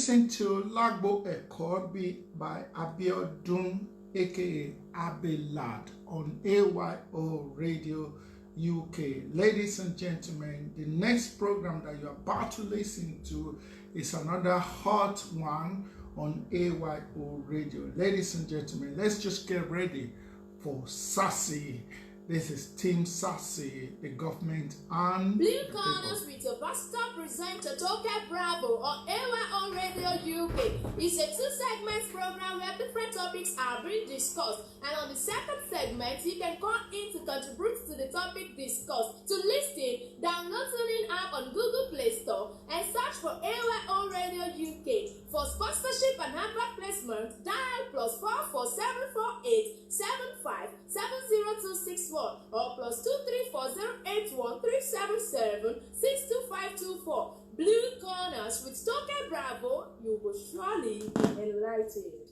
listening to Lagbo Ekobi by BARYTONE, A.K.A. Abelard on A.Y.O Radio UK. Ladies and gentlemen, the next program that you're about to listen to is another hot one on A.Y.O Radio. Ladies and gentlemen, let's just get ready for Sassy. This is Team Sassy, the government and Blue Corners with your pastor presenter Toke Bravo on A.Y.O Radio UK. It's a two-segment program where different topics are being discussed, and on the second segment, you can call in to contribute to the topic discussed. To listen, download TUNEIN app on Google Play Store and search for A.Y.O Radio UK. For sponsorship and advert placement, dial +44748 75 70261 or +234081377 62524. Blue Corners with Toke Bravo, you will surely be enlightened.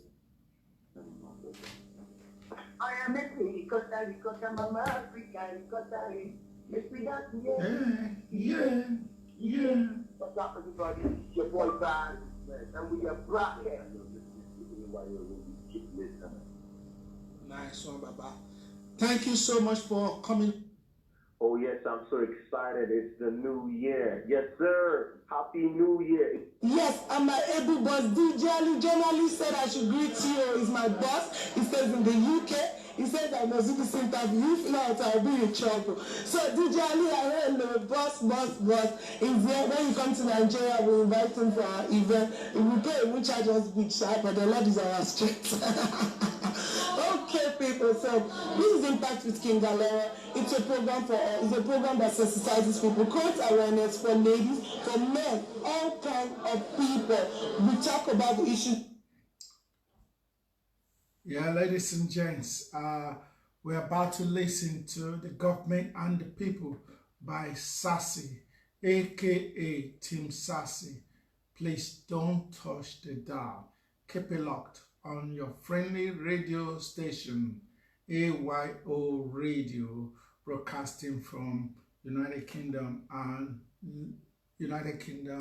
I am a ricotta, mama, Africa, ricotta, yeah. What's up, everybody? It's your boy, Bad, and we are broadcast. Nice one, Baba. Thank you so much for coming. Oh, yes, I'm so excited. It's the new year. Yes, sir. Happy New Year. Yes, I'm my able boss. DJ journalist said I should greet you. He's my boss. He says in the UK. He says I must do this interview. If not, I'll be in trouble. So DJ Ali, I hello, boss. Is there when you come to Nigeria, we invite him for our event. We pay, we charge us big shot, but the Lord is our strength. Okay, people. So this is Impact with King Galera. It's a program that sensitizes people, creates awareness for ladies, for men, all kinds of people. We talk about the issue. Yeah, ladies and gents, we're about to listen to The Government and the People by Sassy, A.K.A. Team Sassy. Please don't touch the dial. Keep it locked on your friendly radio station, A.Y.O Radio, broadcasting from United Kingdom and Nigeria.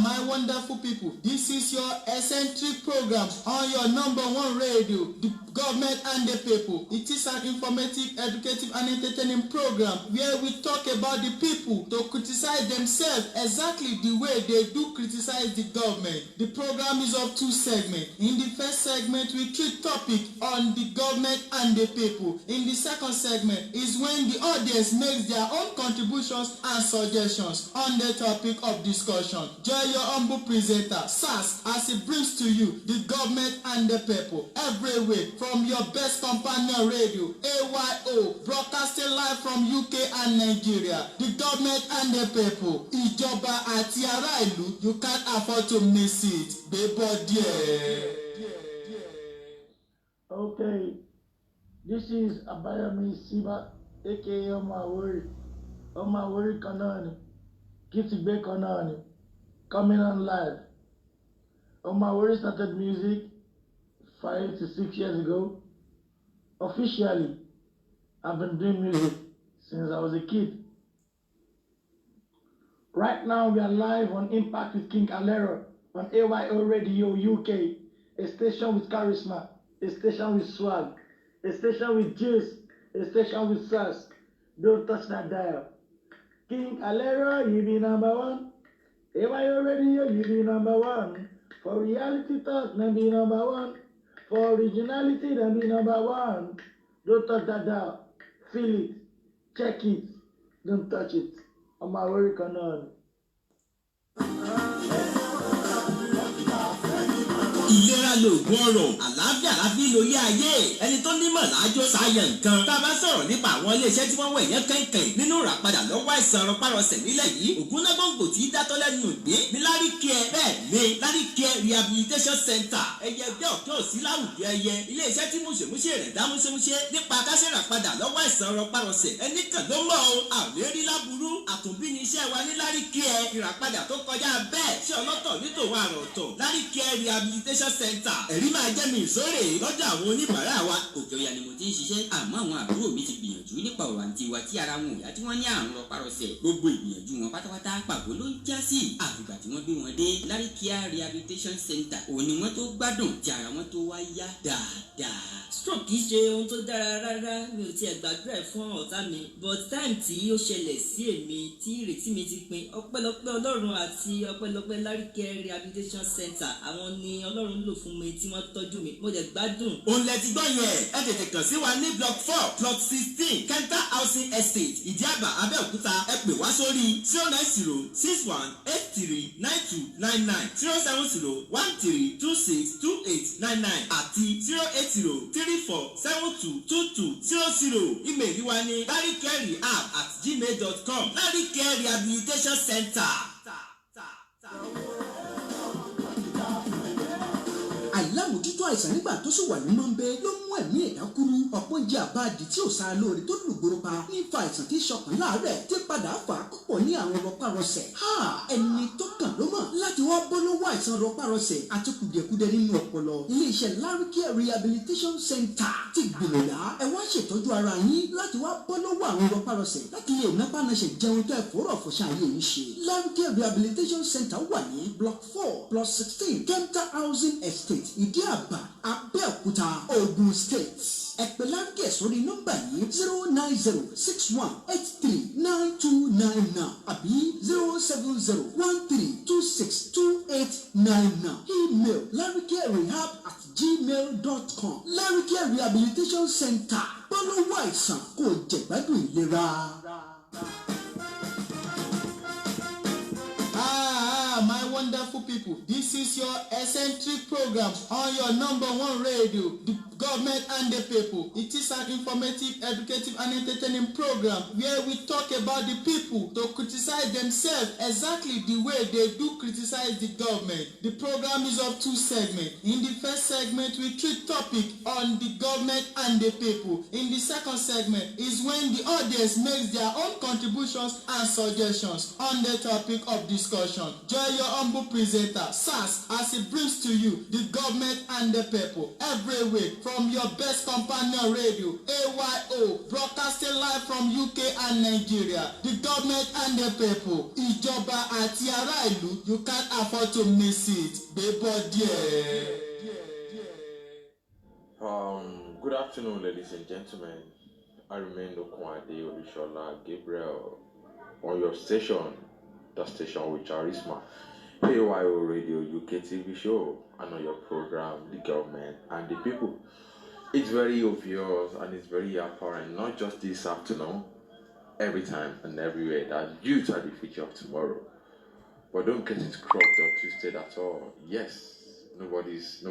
My wonderful people, this is your eccentric program on your #1 radio, The Government and the People. It is an informative, educative and entertaining program where we talk about the people to criticize themselves exactly the way they do criticize the government. The program is of two segments. In the first segment, we treat topic on the government and the people. In the second segment is when the audience makes their own contributions and suggestions on the topic of discussion. Join your humble presenter, Sass, as it brings to you the government and the people every week from your best companion radio, A.Y.O, broadcasting live from UK and Nigeria. The government and the people, Ìjọba àti ará ìlú, you can't afford to miss it. Bebo dear. Okay, this is Abayami Siba, A.K.A. Omawori Kanani, Kitigbe Kanani, coming on live. Omawori started music 5 to 6 years ago. Officially, I've been doing music since I was a kid. Right now, we are live on Impact with King Galera on A.Y.O Radio UK, a station with charisma, a station with swag, a station with juice, a station with sass. Don't touch that dial. King Galera, you be #1. A.Y.O Radio, you be #1. For reality talk, then be #1. For originality, then be #1. Don't touch that dial. Feel it. Check it. Don't touch it. On my work on. Ìlera lògùn ọrọ̀, àlàáfíà láfi lórí ayé. Ẹni tó nímọ̀ lájọ́ sáyẹ̀ nǹkan. Tá a bá sọ̀rọ̀ nípa àwọn iléeṣẹ́ tí wọ́n wẹ̀ yẹn kẹ̀kẹ́ nínú ìràpadà lọ́wọ́ àìsàn rọpárọsẹ̀ nílẹ̀ yìí. Ògúnnágbòǹgbò tí í dátọ́ lẹ́nu ìgbín ní Láríkẹ́ bẹ́ẹ̀ ni Láríkẹ́ Rehabilitation Center. Ẹyẹ ẹgbẹ́ ọ̀tún òsì láwùjọ ẹyẹ. Iléeṣẹ́ tí múṣemúṣe rẹ̀ dá múṣemúṣe nípa kásẹ̀ràpadà lọ́wọ́ àìsàn rọpárọsẹ̀. Ẹni kàn ló mọ̀ o, àlérí láburú, àtúnbí ni iṣẹ́ wa ní Láríkẹ́. Ìràpadà tó kọjá bẹ́ẹ̀ ṣé ọlọ́tọ̀ nítòun àrọ̀ ọ̀tọ̀. Láríkẹ́ Rehabilitation rehabilitation center ẹ̀rí máa jẹ́ mi ìsórè lọ́dọ̀ àwọn oníbàárà wa. Òkè Ọya ni mo ti ń ṣiṣẹ́ àmọ́ àwọn àbúrò mi ti gbìyànjú nípa ọ̀rọ̀ àǹtí wa tí ara wọn ò yá tí wọ́n ní àrùn rọpárọsẹ̀. Gbogbo ìgbìyànjú wọn pátápátá pàbó ló ń já sí àfìgbà tí wọ́n gbé wọn dé A.K.A rehabilitation center òun ni wọ́n tó gbádùn tí ara wọn tó wá yá dáadáa. Stroke kìí ṣe ohun tó dára rárá, mi ò tiẹ̀ gbàdúrà ẹ̀ fún ọ̀tá mi, but time tí ó ṣẹlẹ̀ sí èmi tí ìrètí mi ti pin ọpẹ́lọpẹ́ Ọlọ́run àti ọpẹ́lọpẹ́ A.K.A rehabilitation center àwọn ni Ọlọ́run lò fún mi tí wọ́n tọ́jú mi mo dẹ̀ gbádùn. Òun lẹ ti gbọ́ yẹn ẹ tètè kàn sí wa ní block 4 plot 16 Kenta housing estate Ìdíàbà Abẹ́òkúta ẹ pè wá sórí 09061839299 07013262899 àti 08034722200 ímeèlì wa ní barytonehab@gmail.com A.K.A rehabilitation center. Àìlámójútó àìsàn nígbà tó sì wà ní mọ́ńbé ló mú ẹ̀mí ẹ̀dá kúrú ọ̀pọ̀ ń jẹ́ àbáàdì tí ò sára lóore tó lùgbòrò pa nípa àìsàn tí ṣọkàn láàárẹ̀ tí padà fà á púpọ̀ ní àwọn rọpárọsẹ̀. Ẹni tó kàn ló mọ̀ láti wá bọ́ lọ́wọ́ àìsàn rọpárọsẹ̀ àti kùdìẹ̀kudiẹ nínú ọpọlọ. Ilé-iṣẹ́ A.K.A rehabilitation center ti gbìyànjá ẹ wá ṣètọ́jú ara yín láti wá bọ́ lọ́wọ́ àwọn rọpárọsẹ̀ láti lè nápánàṣẹ̀ jẹun tó ẹ̀fọ́rọ̀ fọ̀ṣà ayé yìí ṣe. A.K.A rehabilitation center wà ní block 4 plus 16 Kenta housing estate Ìdíàbà Abẹ́òkúta Ogun State. Ẹ pè A.K.A sórí nọ́mbà yìí 09061839299 àbí 07013262899. Email larrykrehab@gmail.com. A.K.A rehabilitation center bọ́lọ́wọ́ àìsàn kò jẹ̀gbádùn ìlera. My wonderful people, this is your eccentric program on your #1 radio, the government and the people. It is an informative, educative and entertaining program where we talk about the people to criticize themselves exactly the way they do criticize the government. The program is of 2 segments. In the first segment, we treat topic on the government and the people. In the second segment is when the audience makes their own contributions and suggestions on the topic of discussion. Join your humble presenter, Sass, as he brings to you the government and the people every week from your best companion radio, A.Y.O, broadcasting live from UK and Nigeria. The government and the people, ìjọba àti ará ìlú, you can't afford to miss it. Bebo dear. Good afternoon, ladies and gentlemen. I remain OKUNADE, OLUSHOLA, Gabriel, on your station, the station with charisma, A.Y.O Radio UK TV show, and on your program, the government and the people. It's very obvious and it's very apparent, not just this afternoon, every time and everywhere, that youth are the future of tomorrow. But don't get it crooked or twisted at all. Yes, nobody's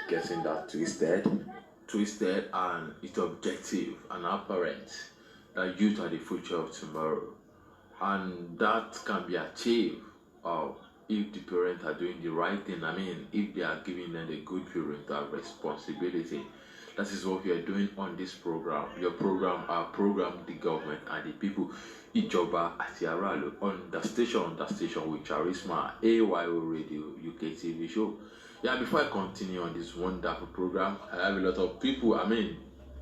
getting that twisted, and it's objective and apparent that youth are the future of tomorrow, and that can be achieved if the parents are doing the right thing. I mean, if they are giving them the good parental responsibility. That is what we are doing on this program. Your program, our program, the government and the people, Ìjọba àti aráàlú, on the station with charisma, A.Y.O Radio UK TV show. Yeah, before I continue on this wonderful program, I have a lot of people. I mean,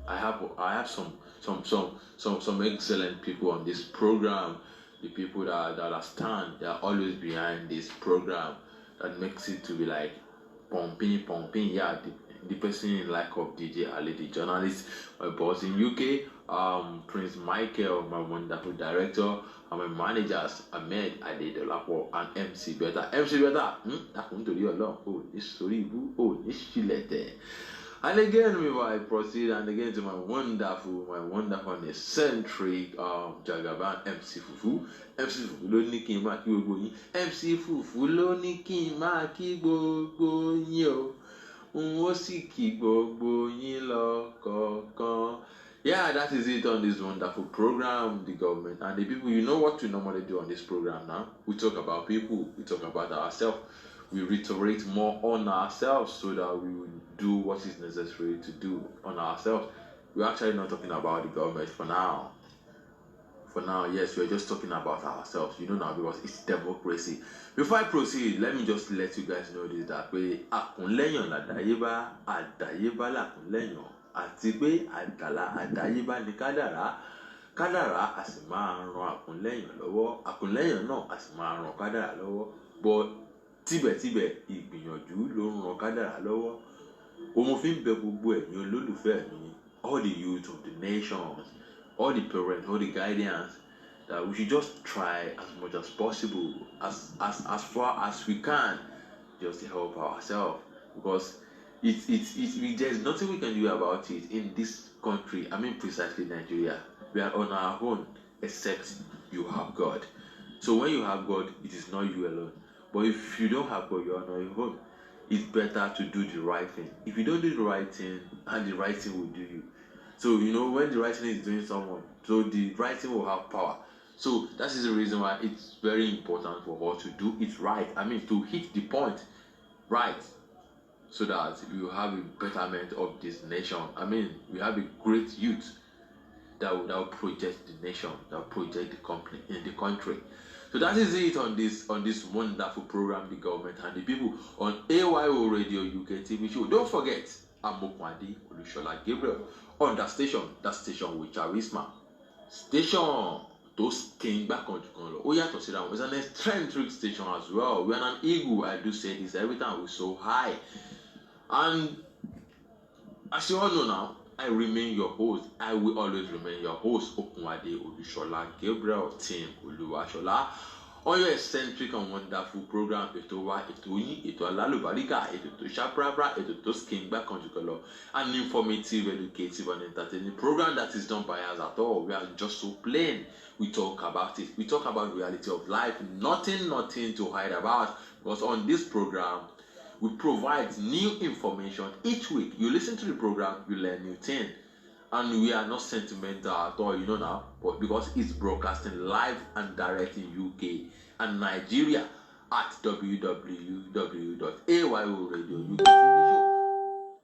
I have some excellent people on this program. The people that stand, they are always behind this program. That makes it to be like pumping. Yeah, the person in like of DJ Ali, the journalist, my boss in UK, Prince Michael, my wonderful director, and my managers, Ahmed Adedolapo and MC Beta. MC Beta, that come to you alone. Oh, this story, oh, this chilete. And again, before I proceed, and again to my wonderful and eccentric Jagaban MC Fufu. MC Fufu ló ní kí n máa kí gbogbo yín. MC Fufu ló ní kí n máa kí gbogbo yín o. Ó sì kí gbogbo yín lọ́kọ̀ọ̀kan. Yeah, that is it on this wonderful program, the government and the people. You know what we normally do on this program now? We talk about people, we talk about ourselves. We reiterate more on ourselves so that we will do what is necessary to do on ourselves. We're actually not talking about the government for now. For now, yes, we're just talking about ourselves, you know, now, because it's democracy. Before I proceed, let me just let you guys know this, that way, akunleyan ladayeba, adayeba lakunleyan, àti pé adayeba ni kádàrá, kádàrá a sì máa ran akunleyan lọ́wọ́, akunleyan náà a sì máa ran kádàrá lọ́wọ́, but tíbẹ̀tíbẹ̀ ìgbìyànjú ló ń ran kádàrá lọ́wọ́. Mo fi ń bẹ̀ gbogbo ẹ̀yin olólùfẹ́ mi, all the youth of the nations, all the parents, all the guardians, that we should just try as much as possible, as far as we can, just to help ourselves, because there's nothing we can do about it in this country. I mean, precisely Nigeria. We are on our own, except you have God. So when you have God, it is not you alone. But if you don't have God, you are on your own. It's better to do the right thing. If you don't do the right thing, and the right thing will do you. So, you know, when the right thing is doing someone, so the right thing will have power. So that is the reason why it's very important for us to do it right. I mean, to hit the point right, so that you have a betterment of this nation. I mean, we have a great youth that will project the nation, that will project the company in the country. So that is it on this wonderful program, the government and the people, on A.Y.O Radio UK TV show. Don't forget, I'm OKUNADE, OLUSHOLA, GABRIEL, on that station with charisma. Station, those king back on Jukonlo. Oh yeah, to sit down. It's an eccentric station as well. We're an eagle. I do say this every time we're so high. And as you all know now, I remain your host. I will always remain your host, OKUNADE, OLUSHOLA, GABRIEL, TEAMOLUWASHOLA, on your eccentric and wonderful program, Ètò wa, ètò yín, ètò alálùbáríkà, ètò tó ṣàprápra, ètò tó skin back on Jukonlo, an informative, educative, and entertaining program that is done by us at all. We are just so plain. We talk about it. We talk about the reality of life. Nothing to hide about. Because on this program, we provide new information each week. You listen to the program, you learn new things. And we are not sentimental at all, you know now, but because it's broadcasting live and direct in UK and Nigeria at www.A.Y.O Radio UK TV show.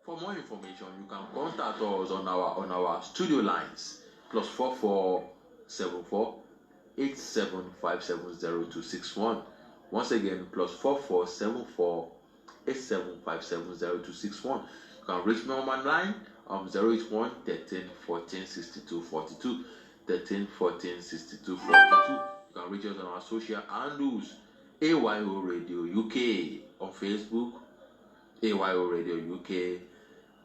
For more information, you can contact us on our studio lines, +44 74 87570261. Once again, +44 74 87570261. You can reach me on my line 081 13 14 62 42 13 14 62 42. You can reach us on our social handles, A.Y.O Radio UK on Facebook, A.Y.O Radio UK.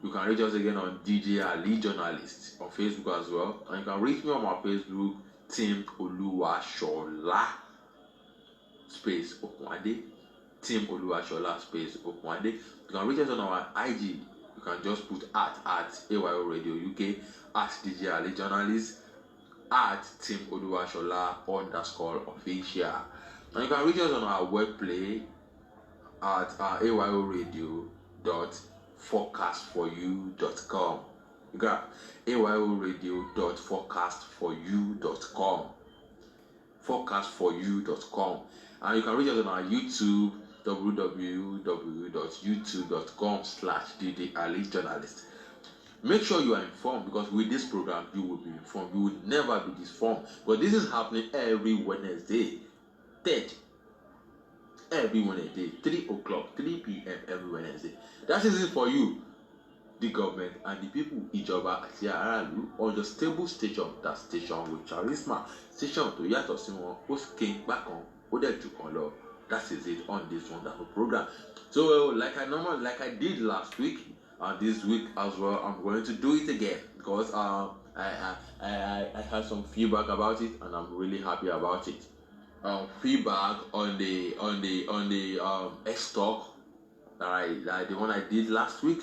You can reach us again on DJ Ali Journalist on Facebook as well. And you can reach me on my Facebook, TEAMOLUWASHOLA space OKUNADE, TEAMOLUWASHOLA space OKUNADE. You can reach us on our IG. You can just put at A.Y.O Radio UK, at DJ Ali Journalist, at TEAMOLUWASHOLA_official. And you can reach us on our webplay at AYOradio.forecastforyou.com. You got AYOradio.forecastforyou.com. Forecastforyou.com. And you can reach us on our YouTube, www.youtube.com/DJ Ali Journalist. Make sure you are informed, because with this program you will be informed. You will never be disinformed. But this is happening every Wednesday, every Wednesday, 3 o'clock, 3 p.m. every Wednesday. That is it for you, the government and the people. Ìjọba àti aráàlú, on the stable station, that station with charisma, station to yàtọ̀ sí wọn, ó skin back on, ó dẹ̀ jù kan lọ. That is it on this wonderful program. So like I did last week, and this week as well, I'm going to do it again, because I had some feedback about it, and I'm really happy about it. Feedback on the X Talk, the one I did last week,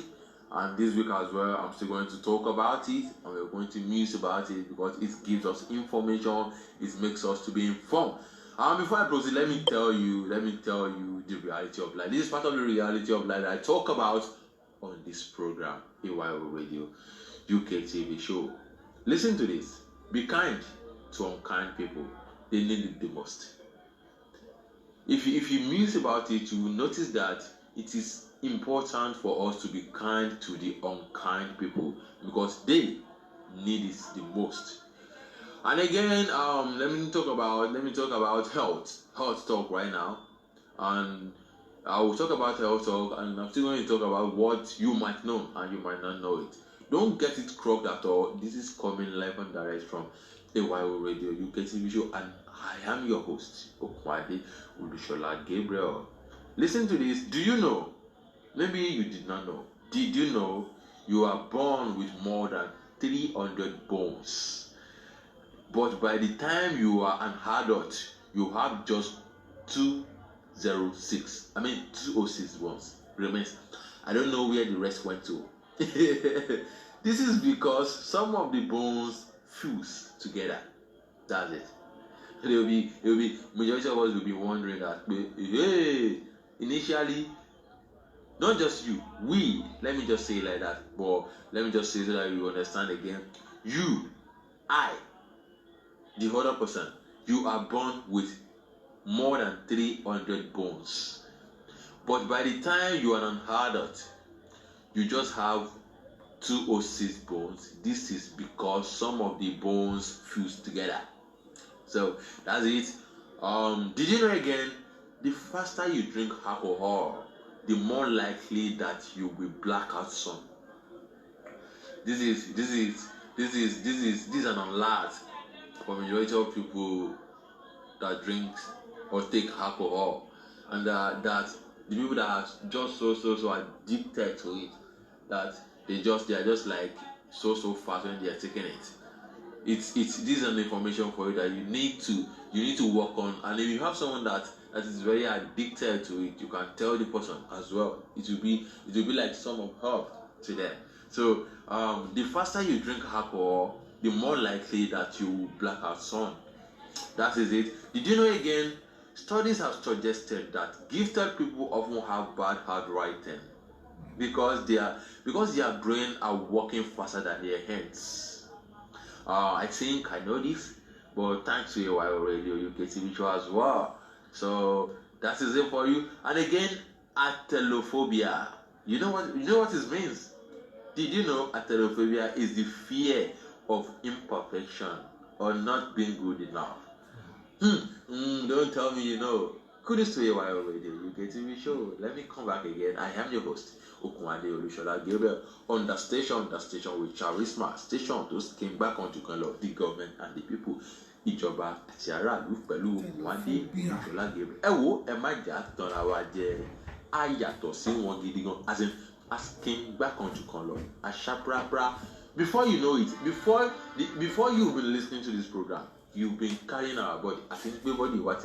and this week as well. I'm still going to talk about it, and we're going to muse about it, because it gives us information. It makes us to be informed. Before I proceed, let me tell you the reality of life. This is part of the reality of life that I talk about on this program, A.Y.O Radio UK TV show. Listen to this. Be kind to unkind people. They need it the most. If you muse about it, you will notice that it is important for us to be kind to the unkind people, because they need it the most. And again, let me talk about health talk right now, and I will talk about health talk, and I'm still going to talk about what you might know and you might not know it. Don't get it crooked at all. This is coming live and direct from A.Y.O Radio UK TV show, and I am your host, OKUNADE OLUSHOLA Gabriel. Listen to this. Do you know? Maybe you did not know. Did you know you are born with more than 300 bones? But by the time you are an adult, you have just 206 bones remains. I don't know where the rest went to. This is because some of the bones fuse together. That's it. Majority of us will be wondering that, hey, initially, not just you, let me just say it like that, but let me just say so that you understand again. You, I, the other person, you are born with more than 300 bones. But by the time you are an adult, you just have 206 bones. This is because some of the bones fuse together. So that's it. Did you know again? The faster you drink alcohol, the more likely that you will black out sun. This is an alert for majority of people that drink or take alcohol, and that the people that are just so addicted to it, that they are just like so fast when they are taking it. This is an information for you that you need to work on. And if you have someone that is very addicted to it, you can tell the person as well. It will be like some of help to them. So the faster you drink alcohol, the more likely that you will black out sun. That is it. Did you know again? Studies have suggested that gifted people often have bad handwriting because their brain are working faster than their hands. I think I know this, but thanks to A.Y.O Radio UK TV show as well. So that is it for you. And again, atelophobia. You know what it means? Did you know atelophobia is the fear of imperfection or not being good enough? Don't tell me you know. Kudos to A.Y.O Radio UK TV show. Let me come back again. I am your host, OKUNADE OLUSHOLA Gabriel, on the station with charisma, station to came back on to love the government and the people. Ìjọba àti aráàlú pẹ̀lú OKUNADE OLUSHOLA Gabriel. Ẹ wo, ẹ má jà tanra wa jẹ. A yàtọ̀ sí wọn gidi gan. As in, as came back on to love. A sharp. Before you know it, before you've been listening to this program, you've been carrying our body. I think everybody was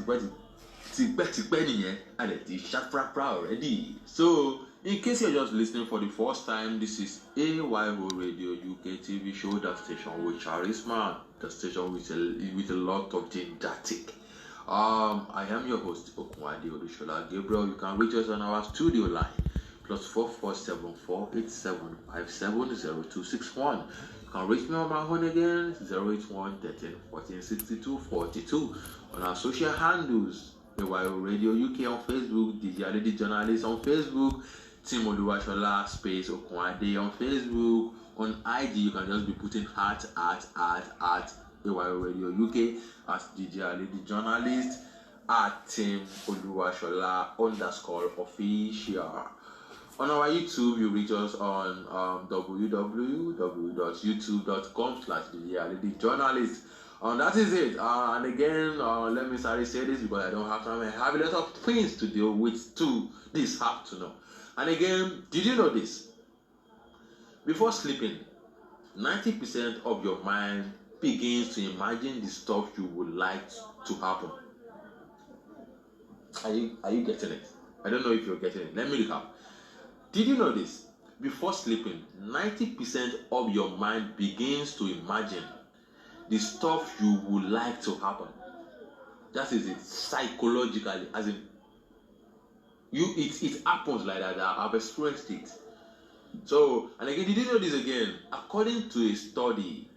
and it is sharp already. So, in case you're just listening for the first time, this is A.Y.O Radio UK TV show, the station with charisma, the station with a lot of didactic. I am your host, OKUNADE OLUSHOLA Gabriel. You can reach us on our studio line, +4474 87570261. You can reach me on my phone again, 081 13 14 62 42. On our social handles, A.Y.O Radio UK on Facebook, DJ Journalist on Facebook, TEAMOLUWASHOLA space OKUNADE on Facebook. On IG, you can just be putting at A.Y.O Radio UK, at DJ Journalist, at TEAMOLUWASHOLA _official. On our YouTube, you reach us on www.youtube.com/DJ that is it. And again, let me say this because I don't have time. I have a lot of things to deal with too this afternoon. And again, did you know this? Before sleeping, 90% of your mind begins to imagine the stuff you would like to happen. Are you getting it? I don't know if you're getting it. Let me recap. Did you know this? Before sleeping, 90% of your mind begins to imagine the stuff you would like to happen. That is it, psychologically, as in it happens like that. I've experienced it. So, and again, did you know this again? According to a study,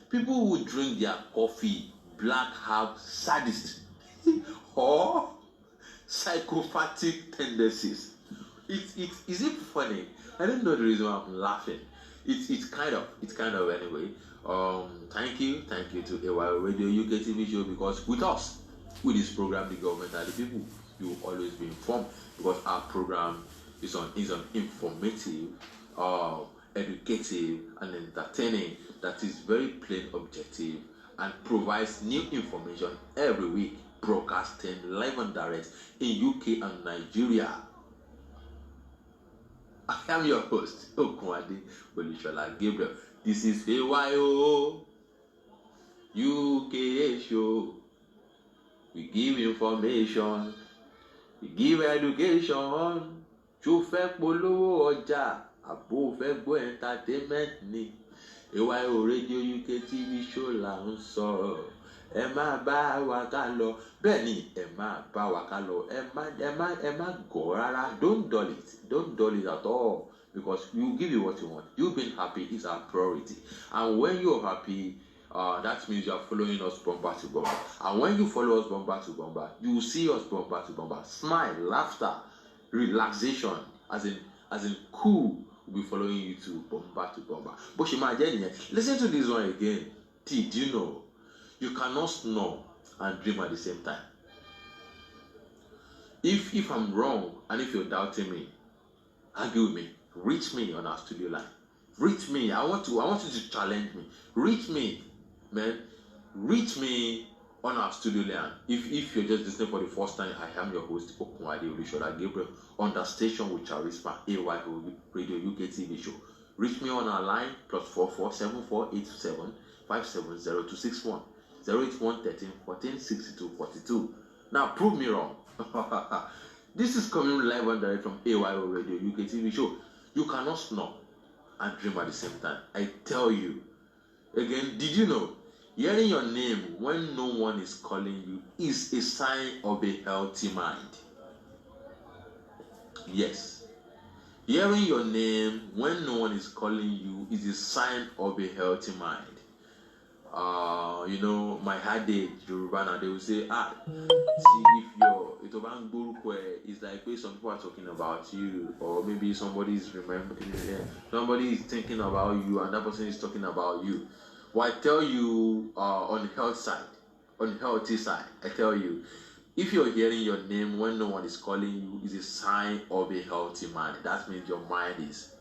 people who drink their coffee black have sadist or psychopathic tendencies. Is it funny? I don't know the reason why I'm laughing. It's kind of anyway. Thank you to A.Y.O Radio UK TV show, because with us, with this program, the government and the people, you will always be informed, because our program is on informative, educative, and entertaining. That is very plain, objective, and provides new information every week, broadcasting live and direct in UK and Nigeria. I am your host, OKUNADE OLUSHOLA Gabriel. This is A.Y.O UK show. We give information, we give education. Ṣó fẹ́ polówó ọjà, àbó fẹ́ gbọ́ entertainment ni. A.Y.O Radio UK TV show là ń sọ. Ẹ má bá wa ká lọ. Bẹ́ẹ̀ ni, ẹ má bá wa ká lọ. Ẹ má gọ̀ rárá. Don't dull it at all, because we will give you what you want. You being happy is our priority, and when you're happy, that means you are following us bumper to bumper. And when you follow us bumper to bumper, you will see us bumper to bumper. Smile, laughter, relaxation, as in cool, will be following you to bumper to bumper. But listen to this one again. Did you know you cannot snore and dream at the same time? If I'm wrong, and if you're doubting me, argue with me. Reach me on our studio line. Reach me. I want you to challenge me. Reach me, man. Reach me on our studio line. If you're just listening for the first time, I am your host, OKUNADE OLUSHOLA Gabriel, on the station with Charisma, A.Y.O Radio UK TV show. Reach me on our line, +44 7487 570261 081 13 14 62 42. Now prove me wrong. This is coming live and direct from A.Y.O Radio UK TV show. You cannot snore and dream at the same time. I tell you. Again, did you know hearing your name when no one is calling you is a sign of a healthy mind? Yes. Hearing your name when no one is calling you is a sign of a healthy mind. My hard day, Yoruba, they will say, see, if your it's like some people are talking about you, or maybe somebody is thinking about you, and that person is talking about you. Well, I tell you, on the healthy side, I tell you, if you're hearing your name when no one is calling you, is a sign of a healthy mind. That means your mind is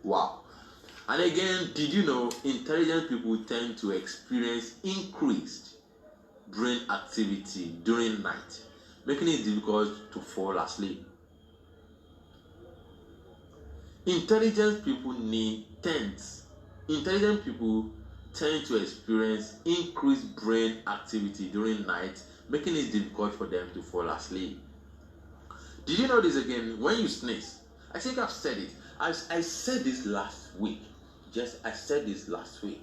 wow. And again, did you know intelligent people tend to experience increased brain activity during night, making it difficult to fall asleep? Intelligent people tend to experience increased brain activity during night, making it difficult for them to fall asleep. Did you know this again? When you sneeze, I think I've said it. I said this last week. I said this last week.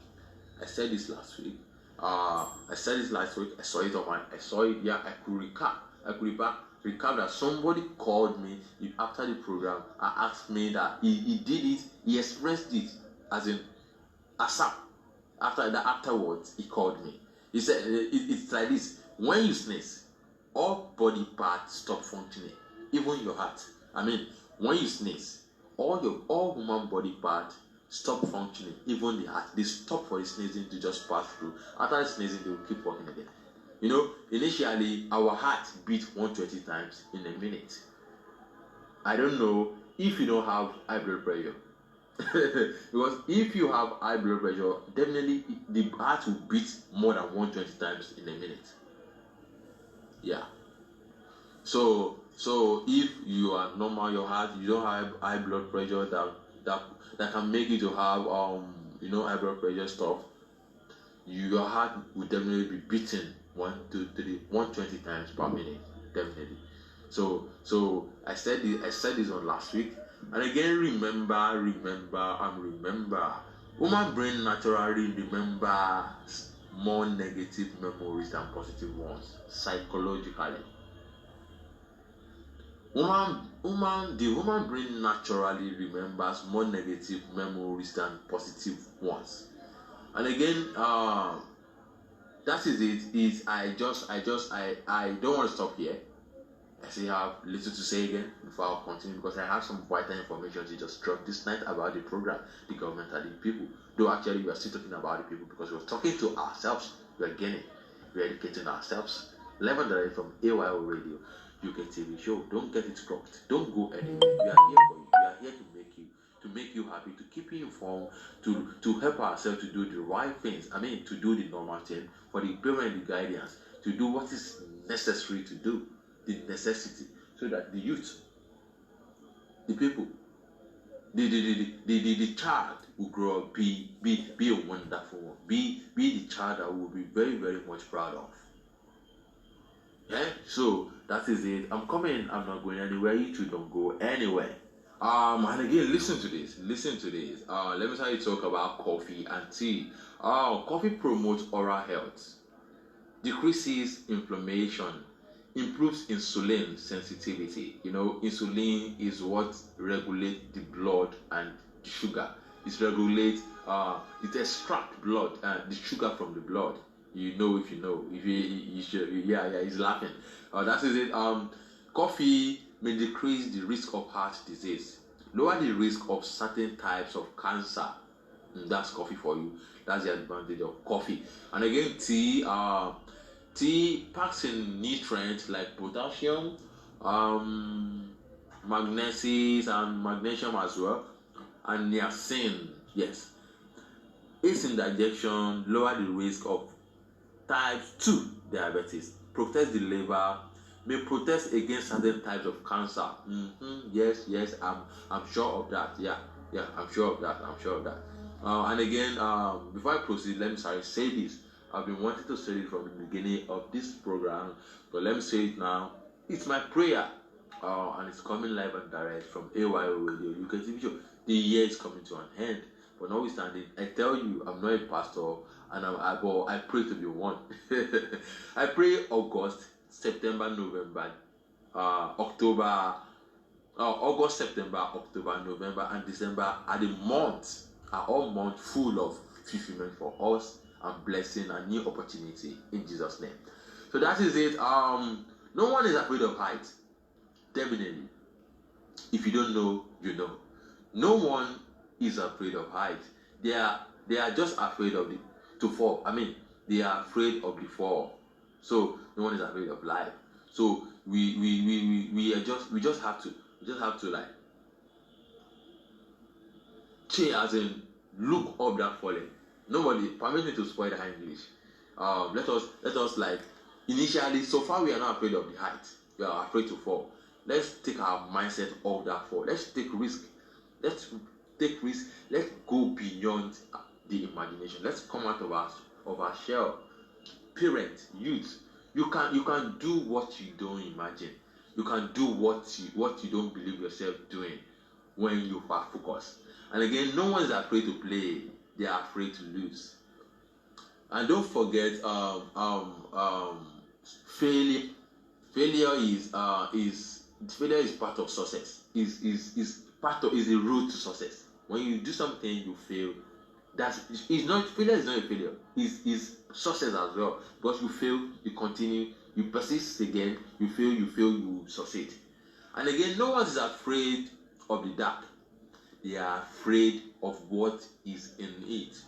I said this last week. I saw it online. Yeah, I could recap that somebody called me after the program and asked me that he did it, he expressed it as in ASAP. Afterwards, he called me. He said it's like this: when you sneeze, all body parts stop functioning, even your heart. I mean, when you sneeze, all human body parts stop functioning, even the heart. They stop for the sneezing to just pass through. After the sneezing, they will keep working again. Initially our heart beat 120 times in a minute. I don't know if you don't have high blood pressure. Because if you have high blood pressure, definitely the heart will beat more than 120 times in a minute. Yeah. So if you are normal, your heart, you don't have high blood pressure that can make you to have high blood pressure stuff, your heart will definitely be beating 120 times per minute, definitely. So I said this on last week, and again, remember. Human brain naturally remembers more negative memories than positive ones psychologically. The human brain naturally remembers more negative memories than positive ones. And again, that is it. I don't want to stop here. I still have little to say again before I'll continue, because I have some vital information to just drop this night about the program, the government, and the people. Though actually we are still talking about the people, because we're talking to ourselves. We're getting, we're educating ourselves. Live and direct from A.Y.O Radio, UK TV show. Don't get it cropped. Don't go anywhere. We are here for you. We are here to make you happy, to keep you informed, to help ourselves to do the right things. I mean, to do the normal thing, for the parent, the guidance, to do what is necessary to do, the necessity, so that the youth, the people, the child will grow up, be a wonderful one, be the child that we'll be very, very much proud of. Yeah, so that is it. I'm coming. I'm not going anywhere. You two don't go anywhere. And again, listen to this. Let me tell you talk about coffee and tea. Coffee promotes oral health, decreases inflammation, improves insulin sensitivity. You know, insulin is what regulates the blood and the sugar. It regulates. It extracts blood and the sugar from the blood. You know, if you know, if you should, yeah, he's laughing. That is it. Coffee may decrease the risk of heart disease, lower the risk of certain types of cancer. That's coffee for you. That's the advantage of coffee. And again, tea. Tea packs in nutrients like potassium, magnesium as well, and niacin. Yes, aids in digestion, lower the risk of type 2 diabetes, protects the liver, may protect against certain types of cancer. Yes, I'm sure of that. Yeah, I'm sure of that. And again, before I proceed, let me say this. I've been wanting to say it from the beginning of this program, but let me say it now. It's my prayer, and it's coming live and direct from A.Y.O Radio, UK TV show. The year is coming to an end, but notwithstanding, I tell you, I'm not a pastor, and I pray to be one. I pray August, September, November, October, August, September, October, November, and December are all months full of fulfillment for us, and blessing and new opportunity in Jesus' name. So that is it. No one is afraid of height. Definitely. If you don't know, you know. No one is afraid of height. They are just afraid of to fall. I mean, they are afraid of the fall. So no one is afraid of life. So we just have to like change, as in look up that falling. Nobody permit me to spoil the English. Let us like initially. So far, we are not afraid of the height. We are afraid to fall. Let's take our mindset off that fall. Let's take risk. Let's go beyond the imagination. Let's come out of our shell. Parents, youth, you can do what you don't imagine. You can do what you don't believe yourself doing when you are focused. And again, no one is afraid to play. They are afraid to lose. And don't forget, failure is part of success. Is the road to success. When you do something, you fail. Failure is not a failure. It's success as well. Because you fail, you continue, you persist again, you fail, you succeed. And again, no one is afraid of the dark. They are afraid of what is in it.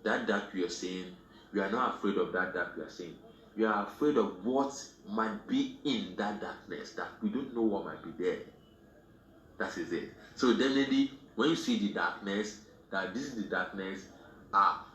That dark we are saying, we are not afraid of that dark we are saying. We are afraid of what might be in that darkness, that we don't know what might be there. That is it. So definitely, when you see the darkness, that this is the darkness,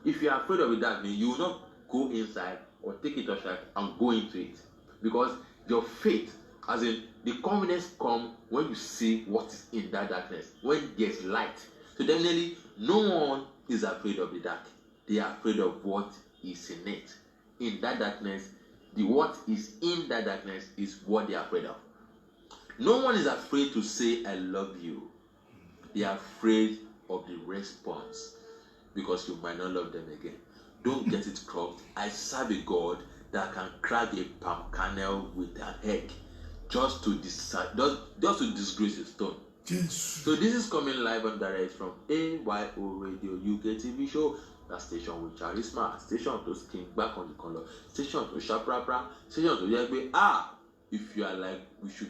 if you are afraid of the darkness, you will not go inside or take it aside and go into it. Because your faith, as in the confidence, comes when you see what is in that darkness, when there's light. So definitely, no one is afraid of the dark. They are afraid of what is in it. In that darkness, what is in that darkness is what they are afraid of. No one is afraid to say I love you. They are afraid of the response, because you might not love them again. Don't get it cropped. I serve a God that can crack a palm kernel with an egg just to disgrace a stone. Yes. So this is coming live and direct from A.Y.O Radio UK TV show. That station with charisma, station to skin back on the color, station to shaprapra, station to yegbe. if you are like, we should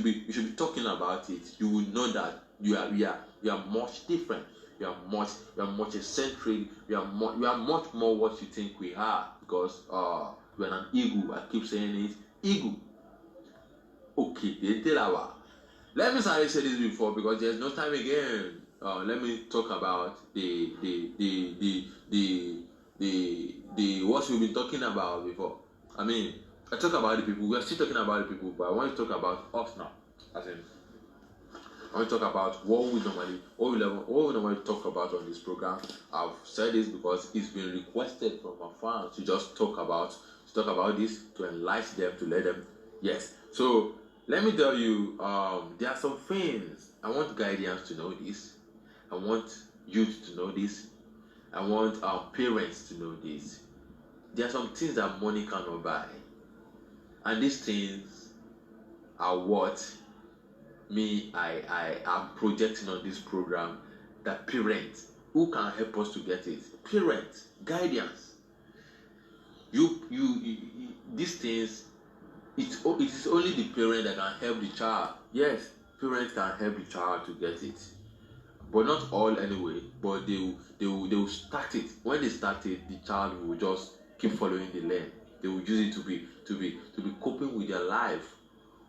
be talking about it, you will know that we are much different. We are much eccentric. We are much more what you think we are, because we are an ego. I keep saying it, ego. Okay, let me say this before, because there's no time again. Let me talk about the what we've been talking about before. I mean, I talk about the people. We're still talking about the people, but I want to talk about us now. As in, I want to talk about what we normally talk about on this program. I've said this because it's been requested from my fans to just talk about this, to enlighten them, to let them. Yes. So let me tell you, there are some things I want guardians to know this. I want youth to know this. I want our parents to know this. There are some things that money cannot buy, and these things are what I am projecting on this program. That parents who can help us to get it, parents, guardians. You these things. It is only the parent that can help the child. Yes, parents can help the child to get it, but not all anyway. But they will start it. When they start it, the child will just keep following the lane. They will use it to be coping with their life.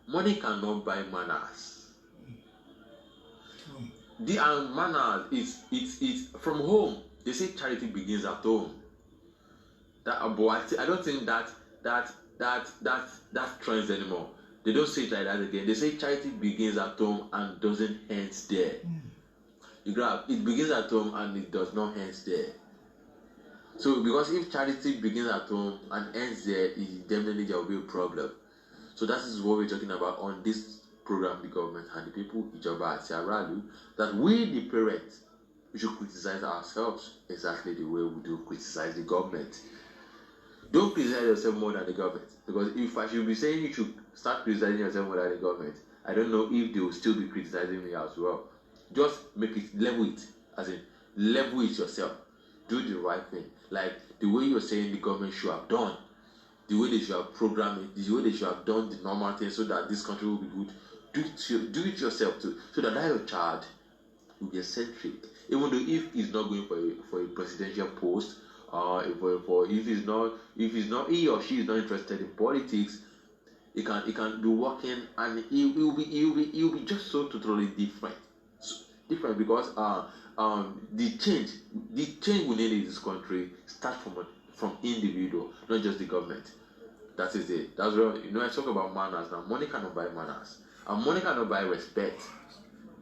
Money cannot buy manners. The manners it's from home. They say charity begins at home. But I don't think that trends anymore. They don't say it like that again. They say charity begins at home and doesn't end there. You grab it, begins at home and it does not end there. So because if charity begins at home and ends there, definitely there will be a problem. So that is what we're talking about on this program, the government and the people, Ijoba àti Aráàlú, that we the parents, we should criticize ourselves exactly the way we do criticize the government. Don't criticize yourself more than the government, because if I should be saying you should start criticizing yourself more than the government, I don't know if they will still be criticizing me as well. Just make it, level it, as in level it yourself. Do the right thing, like the way you're saying the government should have done, the way they should have programmed it, the way they should have done the normal thing so that this country will be good. Do it yourself too, so that your child will be eccentric, even though if he's not going for a presidential post. If he's not he or she is not interested in politics, he can be working, and he'll be just so totally different because the change we need in this country starts from individual, not just the government. That is it. That's where I talk about manners now. Money cannot buy manners, and money cannot buy respect.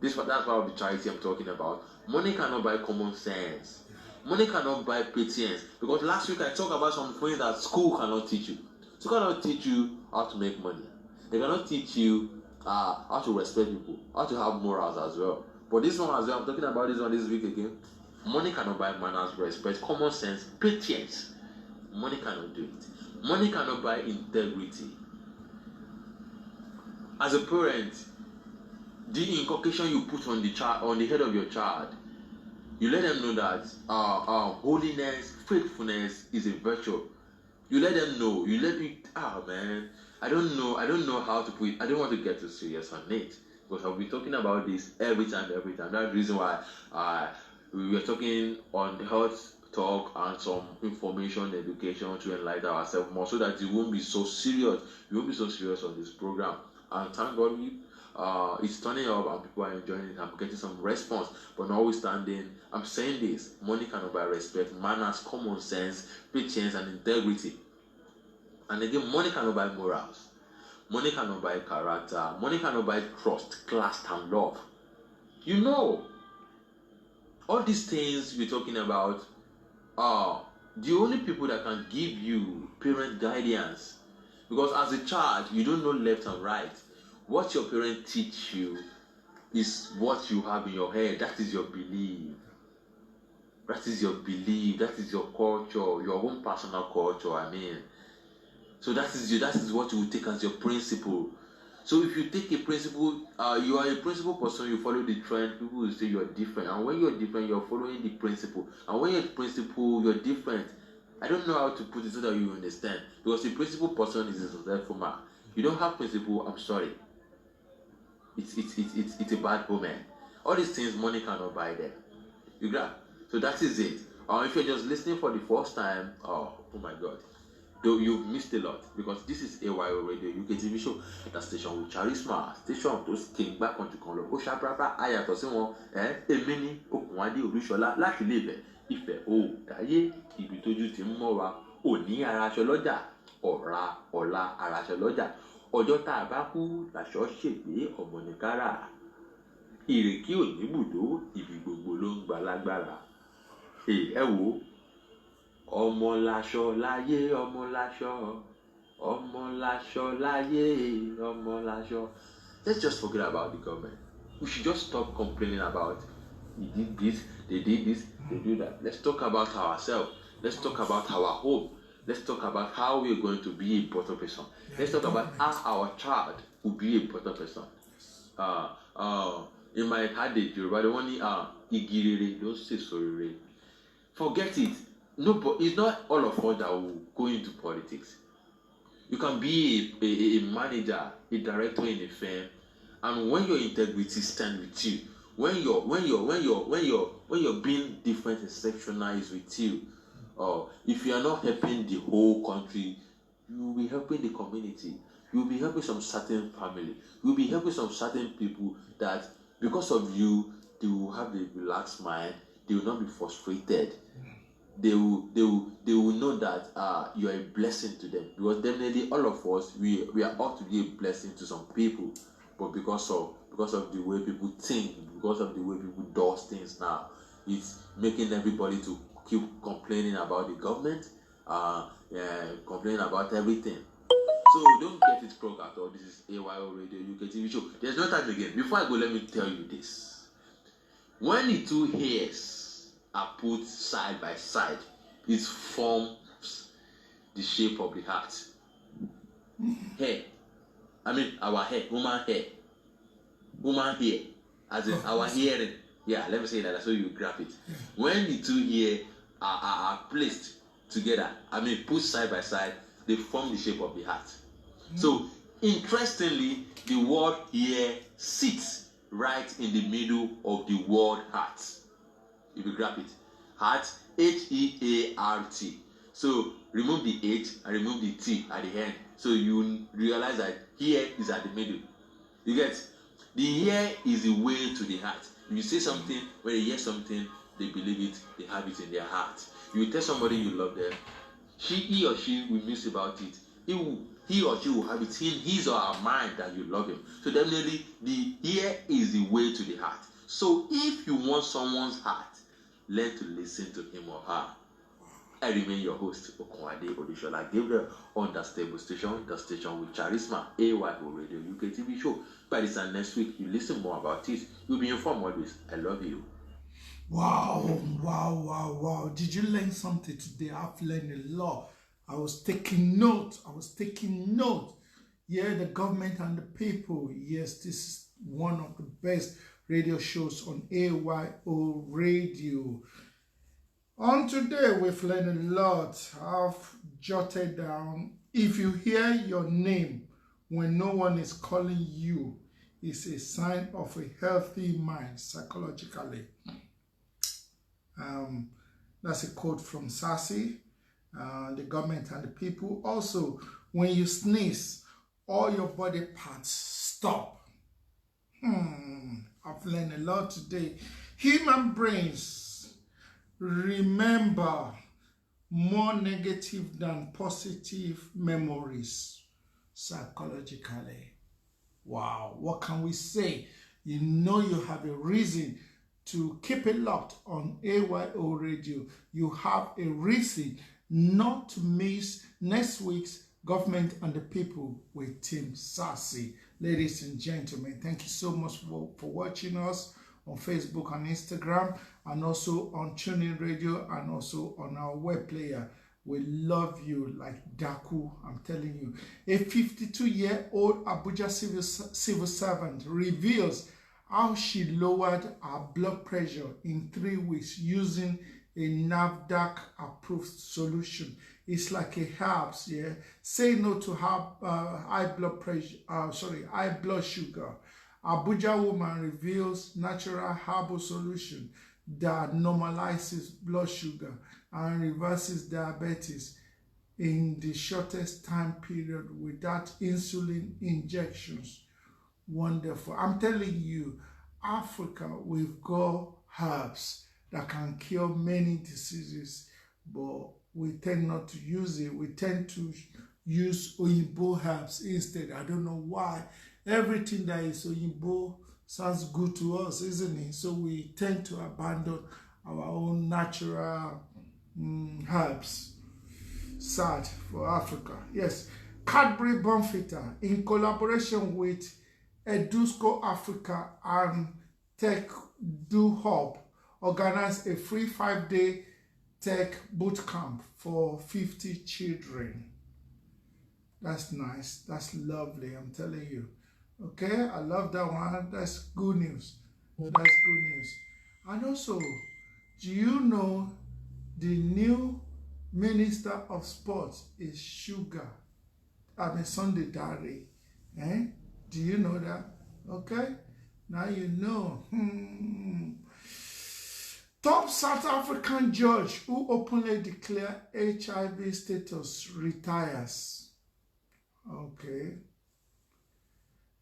That's part of the charity I'm talking about. Money cannot buy common sense. Money cannot buy patience, because last week I talked about some things that school cannot teach you. School cannot teach you how to make money. They cannot teach you how to respect people, how to have morals as well. But this one as well, I'm talking about this one this week again. Money cannot buy manners, respect, common sense, patience. Money cannot do it. Money cannot buy integrity. As a parent, the inculcation you put on the head of your child, you let them know that holiness, faithfulness is a virtue. You let them know. You let me. Man, I don't know how to put it. I don't want to get too serious on it, because I'll be talking about this every time. That's the reason why we were talking on the health talk and some information, education to enlighten ourselves more, so that you won't be so serious. You won't be so serious on this program. And thank God it's turning up and people are enjoying it. I'm getting some response, but notwithstanding, I'm saying this: money cannot buy respect, manners, common sense, patience, and integrity. And again, money cannot buy morals, money cannot buy character, money cannot buy trust, class, and love. All these things we're talking about are the only people that can give you parent guidance, because as a child you don't know left and right. What your parents teach you is what you have in your head. That is your belief. That is your belief. That is your culture, your own personal culture. So that is what you will take as your principle. So if you take a principle, you are a principle person. You follow the trend. People will say you are different, and when you are different, you are following the principle. And when you're principle, you are different. I don't know how to put it so that you understand, because the principle person is a successful man. You don't have principle, I'm sorry. It's a bad omen. All these things money cannot buy them. You grab. So that is it. Or if you're just listening for the first time, oh my God, though you've missed a lot, because this is A.Y.O Radio UK TV show, the station with charisma, station to came back on to Conlo. Osha Braba, Ayato Simon, Emini, OKUNADE, OLUSHOLA, láti ilé Ifẹ̀, Dáyé, ibi tójú ti ń mọ́ wa, òní araṣọ lọ́jà, ọ̀la araṣọ lọ́jà, ọjọ́ tá a bá kú làṣọ ṣègbé ọmọ ní kárà, ìrèké òní bùdó, ibi gbogbo ló ń gba lágbára. Ẹ wo, ọmọ láṣọ láyé, ọmọ láṣọ láyé, ọmọ láṣọ. Let's just forget about the government. We should just stop complaining about he did this, they did this, they do that. Let's talk about ourselves. Let's talk about our home. Let's talk about how we're going to be a better person. Let's talk about how our child will be a better person. In my adage, Yoruba, the one igirere, don't say sorry. Forget it. No, but it's not all of us that will go into politics. You can be a manager, a director in a firm, and when your integrity stands with you, when you're being different and sectionalized with you, if you are not helping the whole country, you will be helping the community. You will be helping some certain family. You will be helping some certain people that because of you, they will have a relaxed mind. They will not be frustrated. They will know that you are a blessing to them, because definitely all of us we are ought to be a blessing to some people, but because of the way people think, because of the way people do things now, it's making everybody to keep complaining about the government, complaining about everything. So don't get it wrong at all. This is A.Y.O Radio UK TV show. There's no time again. Before I go, let me tell you this: when the two hairs are put side by side, it forms the shape of the heart. Hair, I mean our hair, woman hair, as in our hearing. Yeah, let me say that so you grab it. When the two hair are placed together, I mean put side by side, they form the shape of the heart. So interestingly, the word here sits right in the middle of the word heart. If you grab it, heart, H-E-A-R-T. So remove the H and remove the T at the end. So you realize that here is at the middle. You get? The ear is the way to the heart. If you say something, when they hear something, they believe it, they have it in their heart. You tell somebody you love them, he or she will miss about it. He or she will have it in his or her mind that you love him. So definitely, the ear is the way to the heart. So if you want someone's heart, learn to listen to him or her. I remain your host, OKUNADE OLUSHOLA Gabriel, on the stable station, the station with charisma, A.Y.O Radio UK TV show. By this time next week, you listen more about it. You'll be informed always. I love you. Wow. Did you learn something today? I've learned a lot. I was taking note. Yeah, the government and the people. Yes, this is one of the best radio shows on A.Y.O Radio. On today, we've learned a lot. I've jotted down, if you hear your name when no one is calling you, it's a sign of a healthy mind psychologically. That's a quote from Sassy, the government and the people. Also, when you sneeze, all your body parts stop. I've learned a lot today. Human brains remember more negative than positive memories psychologically. Wow, what can we say? You know you have a reason to keep it locked on A.Y.O Radio. You have a reason not to miss next week's Government and the People with Team Sassy. Ladies and gentlemen, thank you so much for watching us on Facebook and Instagram, and also on TUNEIN Radio, and also on our web player. We love you like Daku, I'm telling you. A 52-year-old Abuja civil servant reveals how she lowered her blood pressure in 3 weeks using a NAFDAC approved solution. It's like a herbs, yeah. Say no to high blood pressure, high blood sugar. Abuja woman reveals natural herbal solution that normalizes blood sugar and reverses diabetes in the shortest time period without insulin injections. Wonderful. I'm telling you, Africa, we've got herbs that can cure many diseases, but we tend not to use it. We tend to use Oyinbo herbs instead. I don't know why. Everything that is Oyinbo sounds good to us, isn't it? So we tend to abandon our own natural herbs. Sad for Africa. Yes. Cadbury Bonfita, in collaboration with Edusco Africa and Tech Do Hub, organized a free 5-day tech boot camp for 50 children. That's nice. That's lovely, I'm telling you. Okay, I love that one. That's good news. That's good news. And also, do you know the new Minister of Sports is Sunday Dare? Do you know that? Okay, now you know. Top South African judge who openly declared HIV status retires. Okay.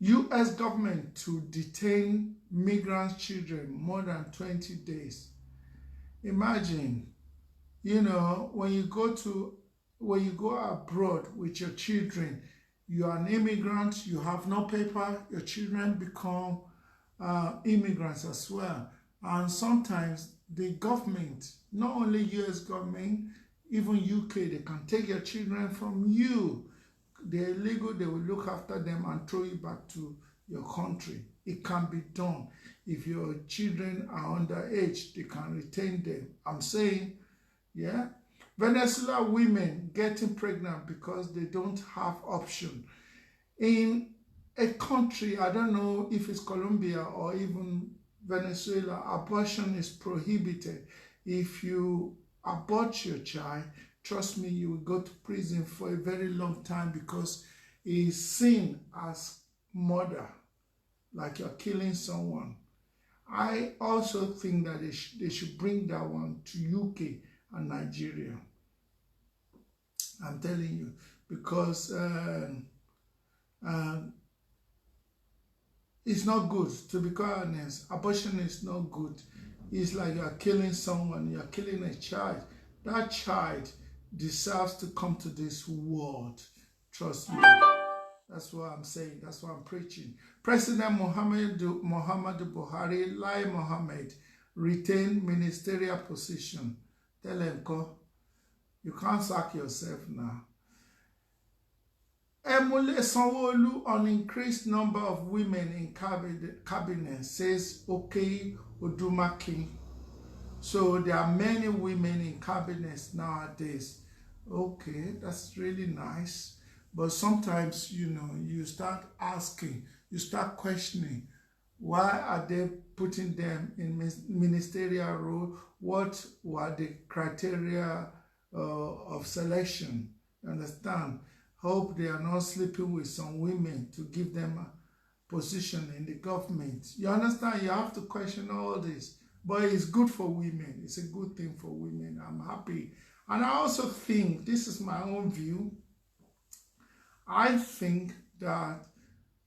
U.S. government to detain migrant children more than 20 days. Imagine, you know, when you go abroad with your children, you are an immigrant, you have no paper, your children become immigrants as well. And sometimes the government, not only U.S. government, even UK, they can take your children from you. They're illegal, they will look after them and throw you back to your country. It can be done. If your children are underage, they can retain them. I'm saying, yeah. Venezuela women getting pregnant because they don't have option. In a country, I don't know if it's Colombia or even Venezuela, abortion is prohibited. If you abort your child, trust me, you will go to prison for a very long time because it is seen as murder, like you're killing someone. I also think that they should bring that one to UK and Nigeria. I'm telling you, because it's not good, to be quite honest. Abortion is not good. It's like you're killing someone, you're killing a child. That child deserves to come to this world. Trust me. That's what I'm saying. That's what I'm preaching. President Muhammadu Buhari, Lai Mohammed, retained ministerial position. Tell him, you can't sack yourself now. Emule Sanwo-Olu on increased number of women in cabinet, says A.K.A. Odumakin. So there are many women in cabinets nowadays. Okay, that's really nice. But sometimes, you know, you start asking, you start questioning, why are they putting them in ministerial role? What were the criteria of selection? You understand? Hope they are not sleeping with some women to give them a position in the government. You understand? You have to question all this. But it's good for women. It's a good thing for women. I'm happy. And I also think, this is my own view, I think that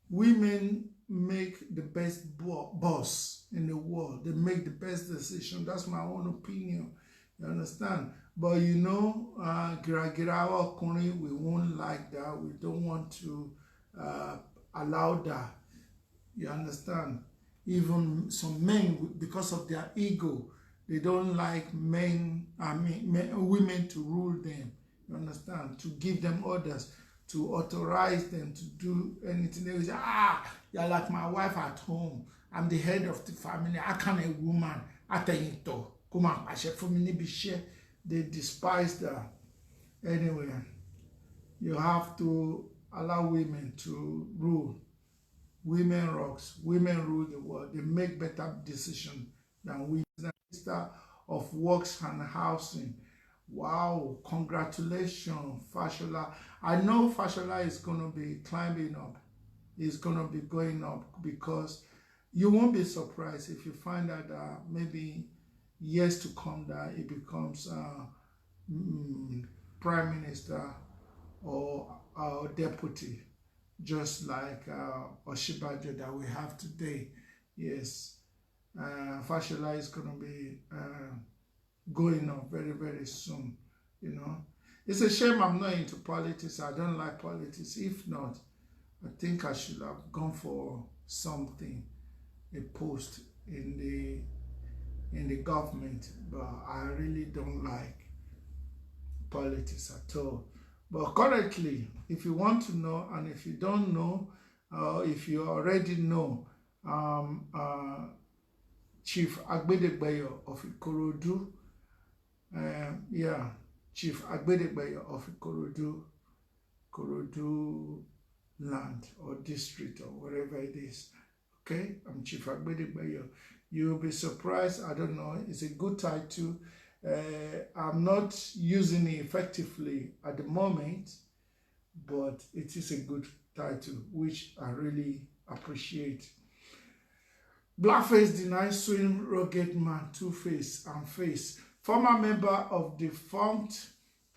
women make the best boss in the world. They make the best decision. That's my own opinion. You understand? But you know, we won't like that. We don't want to allow that. You understand? Even some men, because of their ego, they don't like women to rule them. You understand? To give them orders, to authorize them to do anything. They will say, you're like my wife at home. I'm the head of the family. I can't a woman. They despise that. Anyway, you have to allow women to rule. Women rocks. Women rule the world. They make better decisions than we. Minister of Works and Housing. Wow, congratulations, Fashola. I know Fashola is going to be climbing up. It's going to be going up, because you won't be surprised if you find out that maybe years to come that it becomes Prime Minister or Deputy, just like Oshibajo that we have today. Yes, Fashola is going to be going up very, very soon, you know. It's a shame I'm not into politics. I don't like politics. If not, I think I should have gone for something, a post in the government, but I really don't like politics at all. But currently, if you want to know, and if you don't know, if you already know, Chief Agbedegbeyo of Ikorodu, Chief Agbedegbeyo of Ikorodu land or district or wherever it is. Okay, I'm Chief Agbedegbeyo. You'll be surprised. I don't know. It's a good title. I'm not using it effectively at the moment, but it is a good title, which I really appreciate. Blackface denies suing rugged man, Two-Face and Face. Former member of the defunct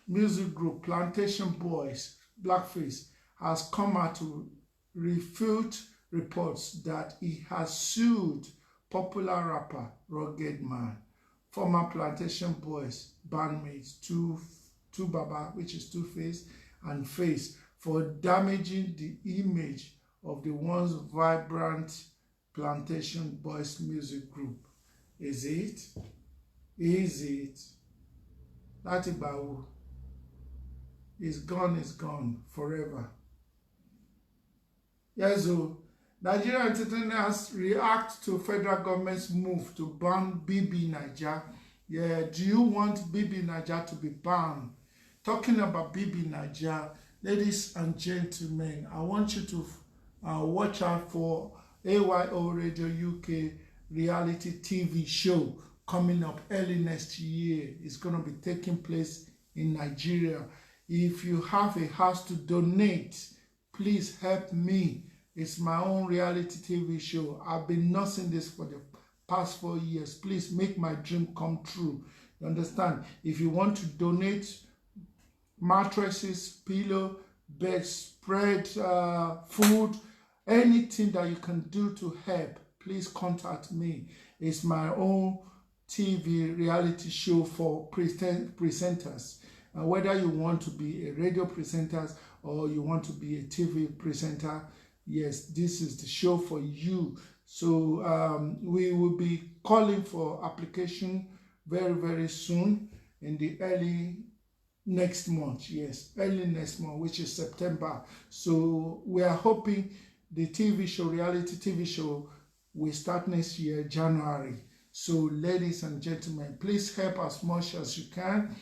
music group Plantation Boys, Blackface, has come out to refute reports that he has sued popular rapper Rugged Man, former Plantation Boys bandmates Two Baba, which is Two-Face, and Face, for damaging the image of the once vibrant Plantation Boys music group. Is it? Is it? That Ibawu is gone forever. Yes, so Nigerian entertainers react to federal government's move to ban BB Naija. Yeah, do you want BB Naija to be banned? Talking about BB Naija, ladies and gentlemen, I want you to watch out for A.Y.O Radio UK reality TV show coming up early next year. It's going to be taking place in Nigeria. If you have a house to donate, please help me. It's my own reality TV show. I've been nursing this for the past 4 years. Please make my dream come true. You understand? If you want to donate mattresses, pillow, bed spread, food, anything that you can do to help, please contact me. It's my own TV reality show for presenters. Whether you want to be a radio presenter or you want to be a TV presenter, yes, this is the show for you. So we will be calling for application very, very soon in the early next month. Yes, early next month, which is September. So we are hoping the TV show, reality TV show, will start next year, January. So ladies and gentlemen, please help as much as you can.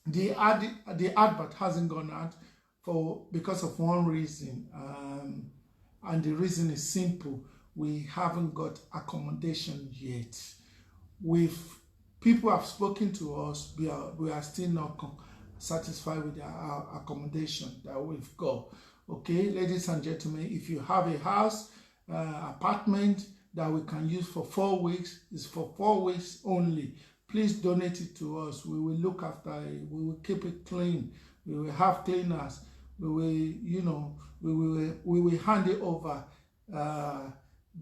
The advert hasn't gone out because of one reason, and the reason is simple. We haven't got accommodation yet. People have spoken to us, we are still not satisfied with our accommodation that we've got. Okay, ladies and gentlemen, if you have a house, apartment that we can use for 4 weeks, it's for 4 weeks only. Please donate it to us. We will look after it. We will keep it clean. We will have cleaners. We will, we will hand it over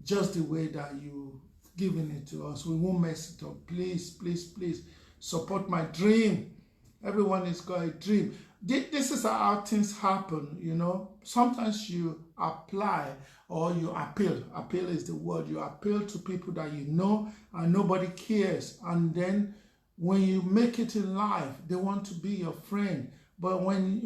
just the way that you given it to us. We won't mess it up. Please, please, please support my dream. Everyone has got a dream. This is how things happen, you know. Sometimes you apply or you appeal. Appeal is the word. You appeal to people that you know and nobody cares. And then when you make it in life, they want to be your friend. But when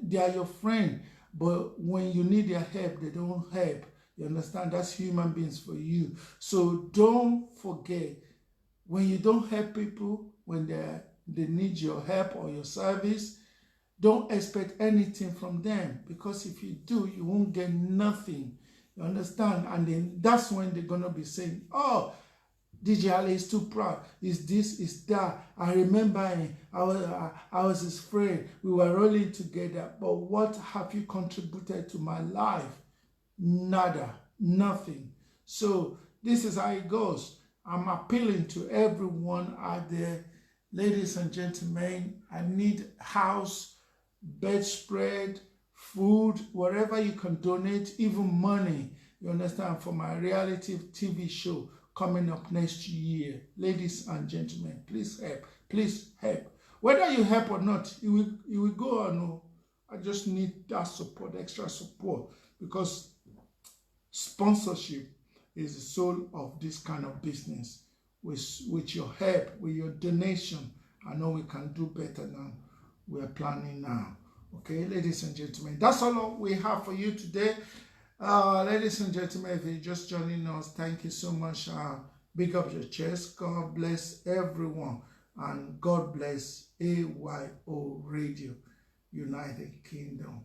they are your friend, but when you need their help, they don't help. You understand? That's human beings for you. So don't forget, when you don't help people, when they need your help or your service, don't expect anything from them, because if you do, you won't get nothing. You understand? And then that's when they're going to be saying, oh, DJ Ali is too proud. Is this, is that. I remember him. I was his friend. We were rolling together. But what have you contributed to my life? Nada. Nothing. So this is how it goes. I'm appealing to everyone out there. Ladies and gentlemen, I need house, bedspread, food, whatever you can donate, even money, you understand, for my reality TV show coming up next year. Ladies and gentlemen, please help. Please help. Whether you help or not, it will go on. I just need that support, extra support, because sponsorship is the soul of this kind of business. With your help, with your donation, I know we can do better now. We are planning now. Okay, ladies and gentlemen, that's all we have for you today. Ladies and gentlemen, if you're just joining us, thank you so much. Big up your chest. God bless everyone. And God bless A.Y.O Radio, United Kingdom.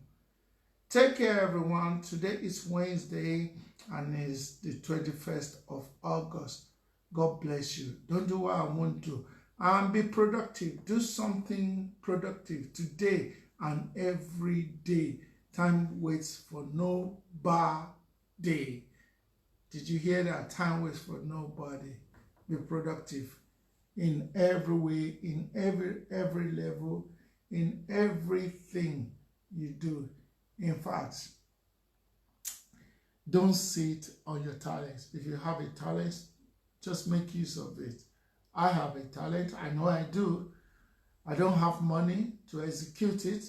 Take care, everyone. Today is Wednesday and it's the 21st of August. God bless you. Don't do what I want to. And be productive. Do something productive today and every day. Time waits for nobody. Did you hear that? Time waits for nobody. Be productive in every way, in every level, in everything you do. In fact, don't sit on your talents. If you have a talent, just make use of it. I have a talent. I know I do. I don't have money to execute it,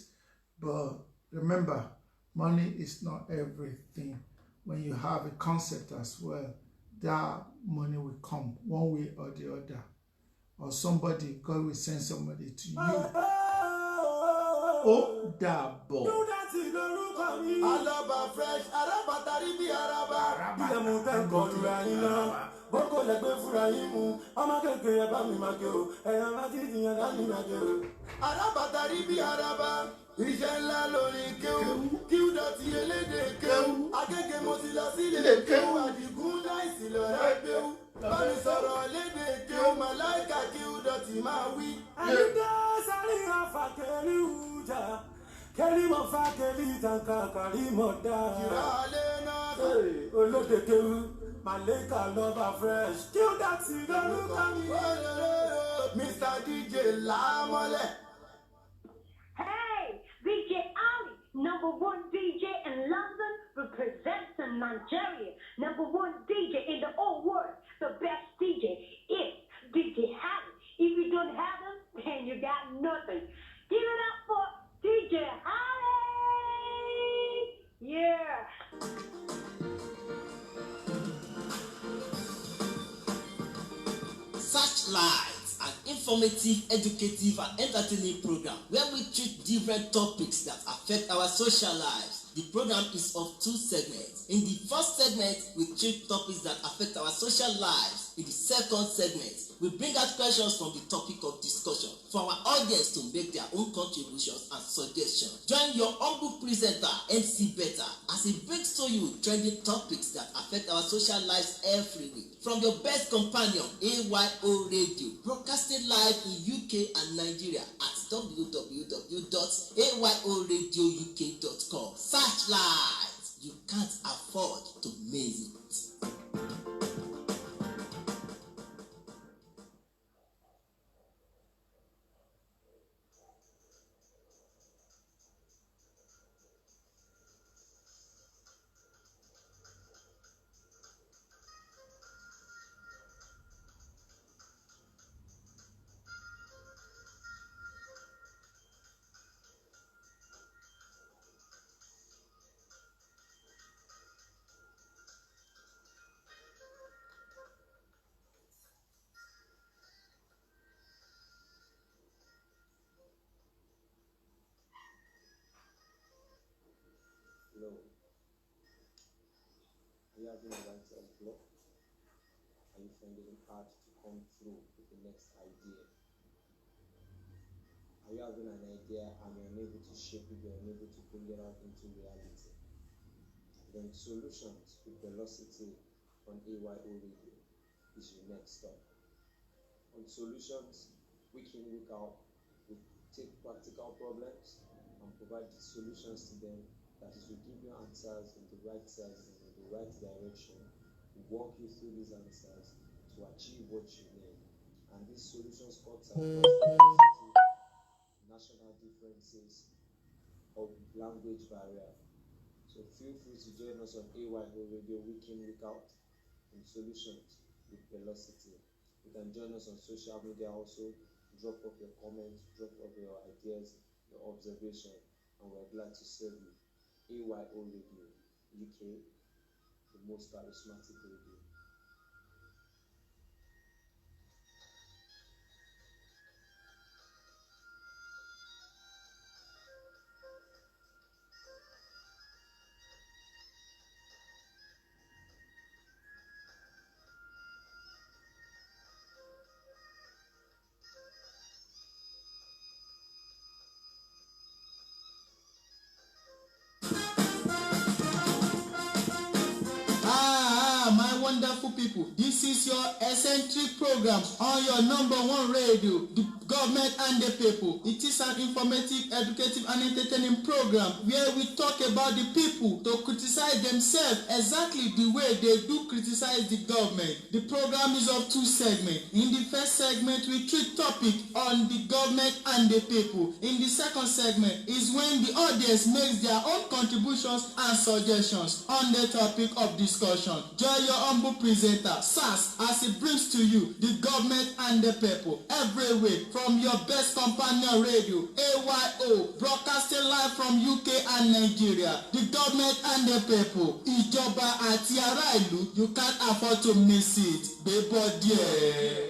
but remember, money is not everything. When you have a concept as well, that money will come one way or the other. Or somebody, God will send somebody to you. Oh, that boy. Alaba fresh, araba taribi araba. Diamu kan kolura ina. Boko legbe fura imu. Ama keke ya ba mi mageo. Eya ma ti ti ya da mi mageo. Araba taribi araba. Iṣẹ́ ńlá lórí kéwú. Kíw dọ̀tí elédè kéwú. Agége mo ti lọ sílé kéwú. Àdìgún láìsí lọ́rẹ́ kéwú. Bámi sọ̀rọ̀ lédè kéwú. Màláìka kíw dọ̀tí máa wí. Àyíká sáré àfà kẹ́rí ìjà. Kẹ́rí mọ̀ fà kẹ́rí ìtànkà kàrí mọ̀ dá. Kìràlẹ́ náà olóde kéwú. Màláìka lọ́ba fresh. Kíw dọ̀tí lórúkọ mi. Mr. DJ Lámọ́lẹ̀. Hey, DJ Ali, #1 DJ in London, representing Nigeria. #1 DJ in the whole world. The best DJ is DJ Ali. If you don't have him, then you got nothing. Give it up for DJ Ali. Yeah. Searchlight, an informative, educative, and entertaining program where we treat different topics that affect our social lives. The program is of 2 segments. In the first segment, we treat topics that affect our social lives. In the second segment, we bring out questions from the topic of discussion for our audience to make their own contributions and suggestions. Join your humble presenter, MC Beta, as he brings to you trending topics that affect our social lives every week. From your best companion, A.Y.O Radio, broadcasting live in UK and Nigeria at www.ayorouk.com. Searchlight, you can't afford to miss it. Hello. Are you having a writer's block? Are you finding it hard to come through with the next idea? Are you having an idea and you're unable to shape it, you're unable to bring it out into reality? Then solutions with velocity on A.Y.O Radio. is your next stop. On solutions, week in, week out, we take practical problems and provide solutions to them. That is, we give you answers in the right sense and in the right direction. We walk you through these answers to achieve what you need. And these solutions cut across diversity, national differences, or language barrier. So feel free to join us on A.Y.O Radio week in, week out in solutions with velocity. You can join us on social media also. Drop off your comments, drop off your ideas, your observation, and we're glad to serve you. A.Y.O Radio UK, the most charismatic radio. My wonderful people, this is your ECCENTRIC program on your number one radio, the government and the people. It is an informative, educative, and entertaining program where we talk about the people to criticize themselves exactly the way they do criticize the government. The program is of two segments. In the first segment, we treat topic on the government and the people. In the second segment is when the audience makes their own contributions and suggestions on the topic of discussion. Join your humble presenter, Sass, as he brings to you the government and the people every week from your best companion radio, A.Y.O, broadcasting live from UK and Nigeria. The government and the people, Ìjọba àti ará ìlú, you can't afford to miss it. Baby, dear.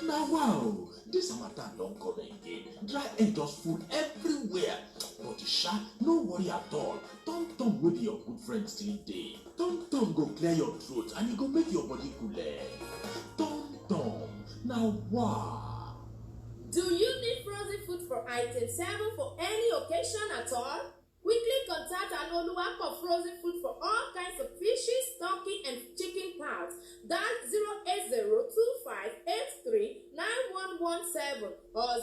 Now, wow, this Hamatan don't come again. Dry air just full everywhere. But Sha, no worry at all. Tom will be your good friend still day. Tom go clear your throat and he go make your body cooler. Tom, now wow. Do you need frozen food from item 7 for any occasion at all? Quickly contact Anoluwa for frozen food for all kinds of fishes, turkey, and chicken parts. That's 08025839117 or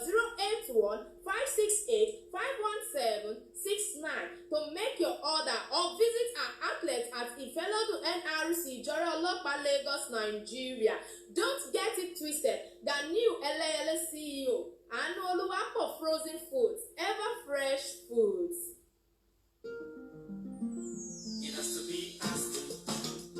08156851769 to make your order or visit our outlet at Ifelodu NRC, Jora-Olopa, Lagos, Nigeria. Don't get it twisted. The new LAL CEO, Anoluwa for frozen foods, ever fresh foods.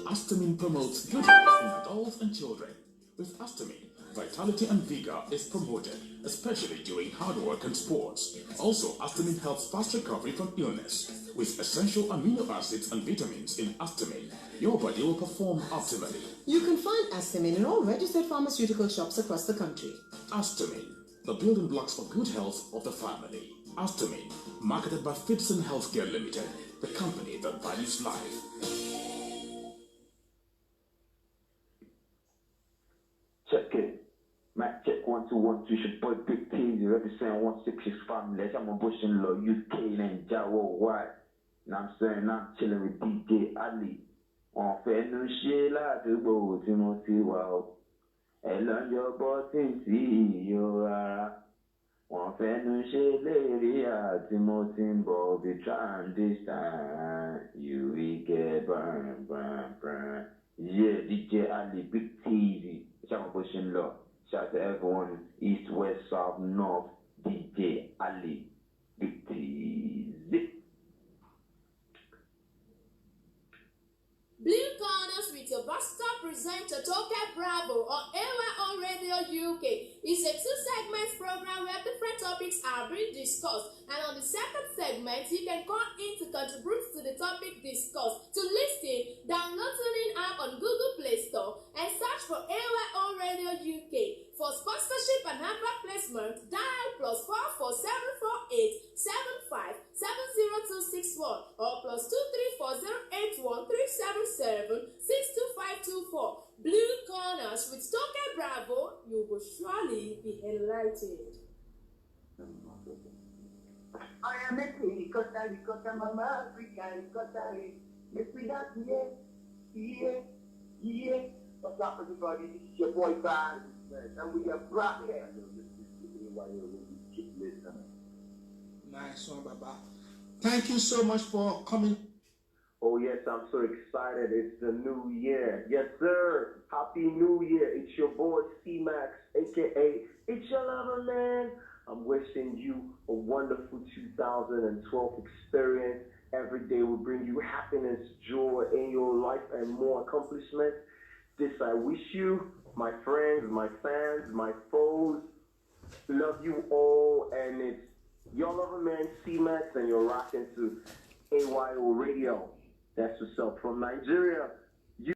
Astamin promotes good health in adults and children. With Astamin, vitality and vigor is promoted, especially during hard work and sports. Also, Astamin helps fast recovery from illness. With essential amino acids and vitamins in Astamin, your body will perform optimally. You can find Astamin in all registered pharmaceutical shops across the country. Astamin, the building blocks for good health of the family. Astamin, marketed by Fitson Healthcare Limited, the company that values life. Check it. Mac check 1 2 1 2. Your boy Big T. You represent 166 family. I'm a Bush in Law, UK, NAIJA worldwide. Now I'm saying I'm chilling with DJ Ali. On fait nous chier là de beau Timothy wow. Elle a your button see you are. On fait nous chier lady à Timothy Bobby trying this time. You will get burn. Yeah, DJ Ali, Big T. I'm Bush in Law. Shout out to everyone, east, west, south, north, DJ Ali, Big T. Blue Corners with your Buster presenter Toka Bravo on A.Y.O Radio UK. It's a 2-segment program where different topics are being discussed, and on the second segment, you can call in to contribute to the topic discussed. To listen, download TUNEIN app on Google Play Store and search for A.Y.O Radio UK. For sponsorship and advert placement, dial +44748 75 70261 or +234081377 62524. Blue Corners with Toka Bravo, you will surely be enlightened. I am a ricotta, mama, Africa, ricotta, make me that, yeah. Yeah, what's up, everybody? This is your boy Bad, and we are broadcasting. Nice one, Baba. Thank you so much for coming. Oh yes, I'm so excited. It's the new year. Yes, sir. Happy New Year. It's your boy C-Max, A.K.A. It's your lover, man. I'm wishing you a wonderful 2012 experience. Every day will bring you happiness, joy in your life, and more accomplishments. This I wish you, my friends, my fans, my foes. Love you all, and it's your lover, man, C-Max, and you're rocking to A.Y.O Radio. That's what's up from Nigeria.